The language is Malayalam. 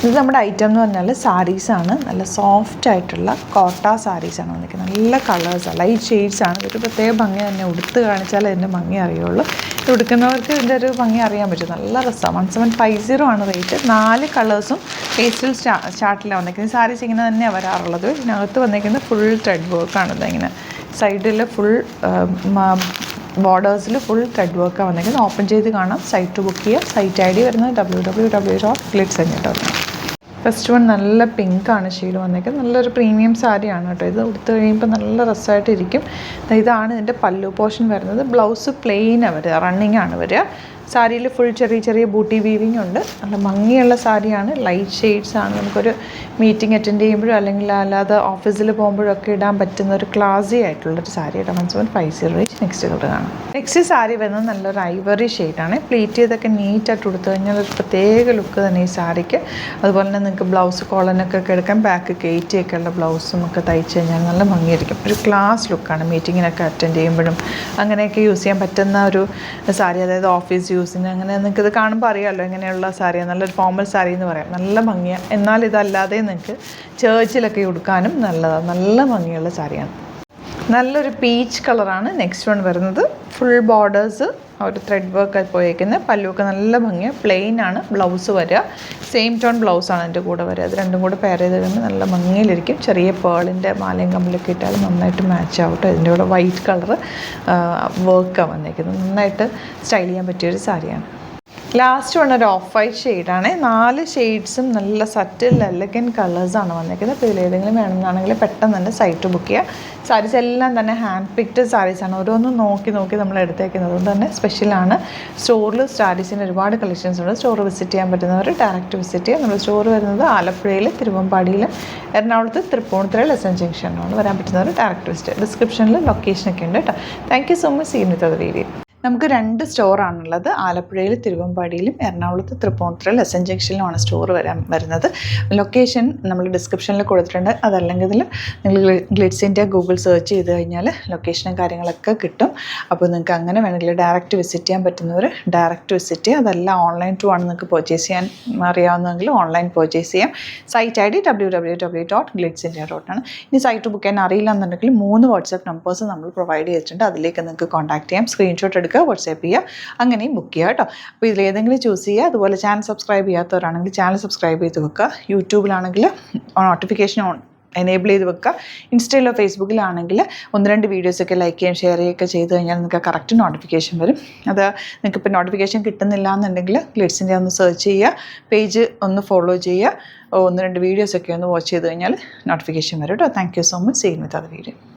ഇത് നമ്മുടെ ഐറ്റം എന്ന് പറഞ്ഞാൽ സാരീസാണ്. നല്ല സോഫ്റ്റ് ആയിട്ടുള്ള കോട്ട സാരീസാണ് വന്നിരിക്കുന്നത്. നല്ല കളേഴ്സാണ്, ലൈറ്റ് ഷെയ്ഡ്സാണ്. ഇതൊരു പ്രത്യേക ഭംഗി തന്നെ. ഉടുത്ത് കാണിച്ചാൽ ഇതിൻ്റെ ഭംഗി അറിയുള്ളൂ. ഉടുക്കുന്നവർക്ക് ഇതിൻ്റെ ഒരു ഭംഗി അറിയാൻ പറ്റും. നല്ല രസമാണ്. 1750 ആണ് റേറ്റ്. 4 കളേഴ്സും പേസ്റ്റൽ ചാർട്ടിലാണ് വന്നിരിക്കുന്നത്. സാരീസ് ഇങ്ങനെ തന്നെയാണ് വരാറുള്ളത്. ഇതിനകത്ത് വന്നിരിക്കുന്നത് ഫുൾ ത്രെഡ് വർക്കാണ്. ഇങ്ങനെ സൈഡിൽ ഫുൾ ബോർഡേഴ്സിൽ ഫുൾ ത്രെഡ് വർക്കാണ് വന്നിരിക്കുന്നത്. ഓപ്പൺ ചെയ്ത് കാണാം. സൈറ്റ് ബുക്ക് ചെയ്യുക. സൈറ്റ് ID വരുന്നത് www.glitz.com. ഫസ്റ്റ് വൺ നല്ല പിങ്കാണ് ഷെയ്ഡ് വന്നിരിക്കുന്നത്. നല്ലൊരു പ്രീമിയം സാരിയാണ് കേട്ടോ. ഇത് ഉടുത്ത് കഴിയുമ്പോൾ നല്ല രസമായിട്ടിരിക്കും. ഇതാണ് ഇതിൻ്റെ പല്ലു പോർഷൻ വരുന്നത്. ബ്ലൗസ് പ്ലെയിനാണ് വരിക, റണ്ണിങ് ആണ് വരിക. സാരിയിൽ ഫുൾ ചെറിയ ചെറിയ ബൂട്ടി വീവിങ് ഉണ്ട്. നല്ല ഭംഗിയുള്ള സാരിയാണ്. ലൈറ്റ് ഷെയ്ഡ്സ് ആണ്. നമുക്കൊരു മീറ്റിംഗ് അറ്റൻഡ് ചെയ്യുമ്പോഴോ അല്ലെങ്കിൽ അല്ലാതെ ഓഫീസിൽ പോകുമ്പോഴൊക്കെ ഇടാൻ പറ്റുന്ന ഒരു ക്ലാസി ആയിട്ടുള്ളൊരു സാരിയുടെ 1750 നെക്സ്റ്റ് കളർ കാണാം. നെക്സ്റ്റ് സാരി വരുന്നത് നല്ലൊരു ഐവറി ഷെയ്ഡാണ്. പ്ലീറ്റ് ചെയ്തൊക്കെ നീറ്റായിട്ട് കൊടുത്തു കഴിഞ്ഞാൽ ഒരു പ്രത്യേക ലുക്ക് തന്നെ ഈ സാരിക്ക്. അതുപോലെ തന്നെ നിങ്ങൾക്ക് ബ്ലൗസ് കോളനൊക്കെ എടുക്കാൻ ബാക്ക് കയറ്റിയൊക്കെ ഉള്ള ബ്ലൗസും ഒക്കെ തയ്ച്ച് കഴിഞ്ഞാൽ നല്ല ഭംഗിയായിരിക്കും. ഒരു ക്ലാസ് ലുക്കാണ്. മീറ്റിങ്ങിനൊക്കെ അറ്റൻഡ് ചെയ്യുമ്പോഴും അങ്ങനെയൊക്കെ യൂസ് ചെയ്യാൻ പറ്റുന്ന ഒരു സാരി. അതായത് ഓഫീസ് യൂസിന് അങ്ങനെ നിങ്ങൾക്കിത് കാണുമ്പോൾ അറിയാമല്ലോ എങ്ങനെയുള്ള സാരിയാണ്. നല്ലൊരു ഫോർമൽ സാരി എന്ന് പറയാം. നല്ല ഭംഗിയാണ്. എന്നാൽ ഇതല്ലാതെ നിങ്ങൾക്ക് ചേർച്ചിലൊക്കെ ഉടുക്കാനും നല്ലതാണ്. നല്ല ഭംഗിയുള്ള സാരിയാണ്. നല്ലൊരു പീച്ച് കളറാണ് നെക്സ്റ്റ് വൺ വരുന്നത്. ഫുൾ ബോർഡേഴ്സ് ഒരു ത്രെഡ് വർക്ക് പോയേക്കുന്നത്. പല്ലുവൊക്കെ നല്ല ഭംഗിയാണ്. പ്ലെയിൻ ആണ് ബ്ലൗസ് വരിക. സെയിം ടോൺ ബ്ലൗസാണ് എൻ്റെ കൂടെ വരിക. അത് രണ്ടും കൂടെ പെയർ ചെയ്ത് കഴിയുമ്പോൾ നല്ല ഭംഗിയിലിരിക്കും. ചെറിയ പേളിൻ്റെ മാലയും കമ്പിലൊക്കെ ഇട്ടാൽ നന്നായിട്ട് മാച്ച് ആവട്ടെ. ഇതിൻ്റെ കൂടെ വൈറ്റ് കളർ വർക്കാണ് വന്നിരിക്കുന്നത്. നന്നായിട്ട് സ്റ്റൈൽ ചെയ്യാൻ പറ്റിയൊരു സാരിയാണ്. ലാസ്റ്റ് വൺ ഒരു ഓഫ് വൈറ്റ് ഷെയ്ഡാണ്. 4 ഷെയ്ഡ്സും നല്ല സറ്റിൽ എലഗൻ കളേഴ്സാണ് വന്നിരിക്കുന്നത്. അപ്പോൾ ഇതിലേതെങ്കിലും വേണമെന്നാണെങ്കിൽ പെട്ടെന്ന് തന്നെ സൈറ്റ് ബുക്ക് ചെയ്യുക. സാരീസ് എല്ലാം തന്നെ ഹാൻഡ് പിക്ഡ് സാരീസാണ്. ഓരോന്നും നോക്കി നമ്മൾ എടുത്തേക്കുന്നത്. അതുകൊണ്ട് തന്നെ സ്പെഷ്യലാണ്. സ്റ്റോറിൽ സാരീസിന് ഒരുപാട് കളക്ഷൻസ് ഉണ്ട്. സ്റ്റോർ വിസിറ്റ് ചെയ്യാൻ പറ്റുന്നവർ ഡയറക്റ്റ് വിസിറ്റ് ചെയ്യുക. നമ്മുടെ സ്റ്റോർ വരുന്നത് ആലപ്പുഴയിൽ, തിരുവമ്പാടിയിൽ, എറണാകുളത്ത് തൃപ്പൂണിത്തുറയിൽ എസ് എൻ ജംഗ്ഷനിലാണ്. വരാൻ പറ്റുന്നവർ ഡയറക്റ്റ് വിസിറ്റ്. ഡിസ്ക്രിപ്ഷനിൽ ലൊക്കേഷനൊക്കെ ഉണ്ട് കേട്ടോ. Thank you so much. See you with video. നമുക്ക് 2 സ്റ്റോറാണുള്ളത്. ആലപ്പുഴയിൽ, തിരുവമ്പാടിയിലും, എറണാകുളത്ത് തൃപ്പൂണിത്തുറയിൽ എസ് എൻ ജംഗ്ഷനിലുമാണ് സ്റ്റോർ വരുന്നത്. ലൊക്കേഷൻ നമ്മൾ ഡിസ്ക്രിപ്ഷനിൽ കൊടുത്തിട്ടുണ്ട്. അതല്ലെങ്കിൽ നിങ്ങൾ ഗ്ലിറ്റ്സ് ഇന്ത്യ ഗൂഗിൾ സെർച്ച് ചെയ്ത് കഴിഞ്ഞാൽ ലൊക്കേഷനും കാര്യങ്ങളൊക്കെ കിട്ടും. അപ്പോൾ നിങ്ങൾക്ക് അങ്ങനെ വേണമെങ്കിൽ ഡയറക്റ്റ് വിസിറ്റ് ചെയ്യാൻ പറ്റുന്നവർ ഡയറക്റ്റ് വിസിറ്റ് ചെയ്യുക. അതല്ല ഓൺലൈൻ ത്രൂ ആണ് നിങ്ങൾക്ക് പർച്ചേസ് ചെയ്യാൻ അറിയാവുന്നതെങ്കിൽ ഓൺലൈൻ പർച്ചേസ് ചെയ്യാം. Site ID www.glitzindia.com. ഇനി സൈറ്റ് ബുക്ക് ചെയ്യാൻ അറിയില്ല എന്നുണ്ടെങ്കിൽ 3 വാട്സാപ്പ് നമ്പേഴ്സ് നമ്മൾ പ്രൊവൈഡ് ചെയ്തിട്ടുണ്ട്. അതിലേക്ക് നിങ്ങൾക്ക് കോൺടാക്ട് ചെയ്യാം. സ്ക്രീൻഷോട്ട് എടുക്കുക, വാട്സാപ്പ് ചെയ്യുക, അങ്ങനെയും ബുക്ക് ചെയ്യുക കേട്ടോ. അപ്പോൾ ഇതിലേതെങ്കിലും ചൂസ് ചെയ്യുക. അതുപോലെ ചാനൽ സബ്സ്ക്രൈബ് ചെയ്യാത്തവരാണെങ്കിൽ ചാനൽ സബ്സ്ക്രൈബ് ചെയ്ത് വെക്കുക. യൂട്യൂബിലാണെങ്കിൽ നോട്ടിഫിക്കേഷൻ എനേബിൾ ചെയ്ത് വെക്കുക. ഇൻസ്റ്റയിലോ ഫേസ്ബുക്കിലാണെങ്കിൽ 1-2 വീഡിയോസൊക്കെ ലൈക്ക് ചെയ്യുകയും ഷെയർ ചെയ്യുകയൊക്കെ ചെയ്ത് കഴിഞ്ഞാൽ നിങ്ങൾക്ക് കറക്റ്റ് നോട്ടിഫിക്കേഷൻ വരും. അത് നിങ്ങൾക്കിപ്പോൾ നോട്ടിഫിക്കേഷൻ കിട്ടുന്നില്ല എന്നുണ്ടെങ്കിൽ ഗ്ലിറ്റ്സിൻ്റെ ഒന്ന് സെർച്ച് ചെയ്യുക, പേജ് ഒന്ന് ഫോളോ ചെയ്യുക, 1-2 വീഡിയോസൊക്കെ ഒന്ന് വാച്ച് ചെയ്ത് കഴിഞ്ഞാൽ നോട്ടിഫിക്കേഷൻ വരും കേട്ടോ. Thank you so much. See you with other video.